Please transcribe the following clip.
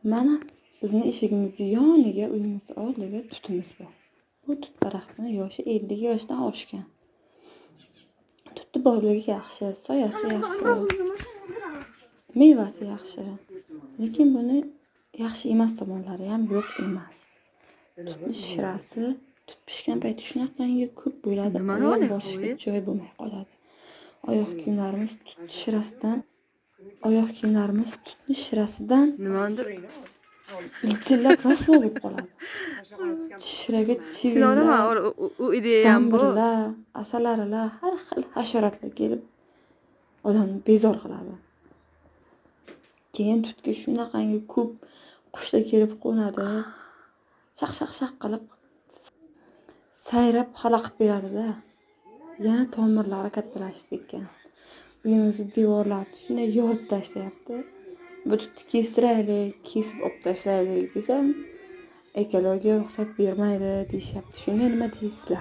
Mana bizning eshigimizni yoniga, uyimizni oldiga tutimiz bor. Bu tut daraxtini yoshi 50 yoshdan oshgan. Tutni borligi yaxshi, soyasi yaxshi, mevasi yaxshi. Lekin buni yaxshi emas tomonlari ham yo'q emas. Tutni shirasi tut pishgan payti shunaqangi ko'p bo'ladi, oyoq bosishga joy bo'lmay qoladi. Oyoq kiyimlarimiz tutni shirasidan Nimadir ijillab rasvo bo'lib qoladi. Shiraga chivinlar, u ideya ham bu. zamburlar, asalarilar, har xil hasharotlar kelib odamni bezor qiladi. Keyin tutga shunaqangi ko'p qushlar kelib qo'nadi. Shaq qilib sayrab xalaqib beradi-da. Yana tomirlari kattalashib ketgan. Uyimizni devorlarini shunday yorib tashlayapti. Bu tutni kestiraylik, kesib olib tashlaylik desam, ekologiya ruxsat bermaydi deyishyapti. Shunga nima deysizlar?